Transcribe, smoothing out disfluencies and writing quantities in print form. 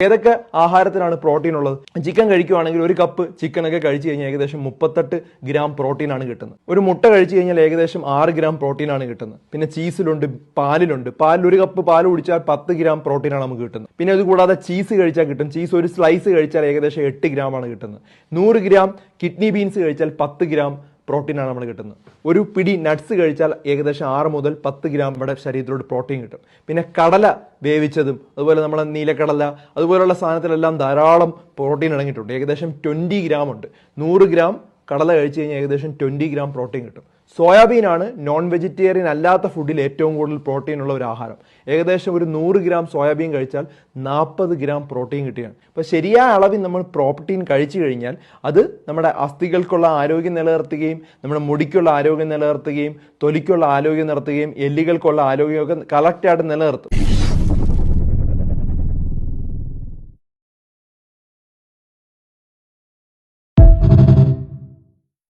ഏതൊക്കെ ആഹാരത്തിലാണ് പ്രോട്ടീൻ ഉള്ളത്? ചിക്കൻ കഴിക്കുകയാണെങ്കിൽ ഒരു കപ്പ് ചിക്കനൊക്കെ കഴിച്ചു കഴിഞ്ഞാൽ ഏകദേശം 38 ഗ്രാം പ്രോട്ടീനാണ് കിട്ടുന്നത്. ഒരു മുട്ട കഴിച്ചു കഴിഞ്ഞാൽ ഏകദേശം 6 ഗ്രാം പ്രോട്ടീനാണ് കിട്ടുന്നത്. പിന്നെ ചീസിലുണ്ട്, പാലിലുണ്ട്. പാലിൽ ഒരു കപ്പ് പാൽ കുടിച്ചാൽ 10 ഗ്രാം പ്രോട്ടീനാണ് നമുക്ക് കിട്ടുന്നത്. പിന്നെ അത് കൂടാതെ ചീസ് കഴിച്ചാൽ കിട്ടും. ചീസ് ഒരു സ്ലൈസ് കഴിച്ചാൽ ഏകദേശം 8 ഗ്രാമാണ് കിട്ടുന്നത്. 100 ഗ്രാം കിഡ്നി ബീൻസ് കഴിച്ചാൽ 10 ഗ്രാം പ്രോട്ടീനാണ് നമ്മൾ കിട്ടുന്നത്. ഒരു പിടി നട്ട്സ് കഴിച്ചാൽ ഏകദേശം 6 മുതൽ 10 ഗ്രാം നമ്മുടെ ശരീരത്തിലോട്ട് പ്രോട്ടീൻ കിട്ടും. പിന്നെ കടല വേവിച്ചതും അതുപോലെ നമ്മളെ നീലക്കടല അതുപോലുള്ള സാധനത്തിലെല്ലാം ധാരാളം പ്രോട്ടീൻ അടങ്ങിയിട്ടുണ്ട്. ഏകദേശം 20 ഗ്രാം ഉണ്ട്. 100 ഗ്രാം കടല കഴിച്ചു കഴിഞ്ഞാൽ ഏകദേശം 20 ഗ്രാം പ്രോട്ടീൻ കിട്ടും. സോയാബീനാണ് നോൺ വെജിറ്റേറിയൻ അല്ലാത്ത ഫുഡിൽ ഏറ്റവും കൂടുതൽ പ്രോട്ടീൻ ഉള്ള ഒരു ആഹാരം. ഏകദേശം ഒരു 100 ഗ്രാം സോയാബീൻ കഴിച്ചാൽ 40 ഗ്രാം പ്രോട്ടീൻ കിട്ടുകയാണ്. അപ്പോൾ ശരിയായ അളവിൽ നമ്മൾ പ്രോട്ടീൻ കഴിച്ചു കഴിഞ്ഞാൽ അത് നമ്മുടെ അസ്ഥികൾക്കുള്ള ആരോഗ്യം നിലനിർത്തുകയും നമ്മുടെ മുടിക്കുള്ള ആരോഗ്യം നിലനിർത്തുകയും തൊലിക്കുള്ള ആരോഗ്യം നിലനിർത്തുകയും എല്ലുകൾക്കുള്ള ആരോഗ്യമൊക്കെ കറക്റ്റായിട്ട് നിലനിർത്തും.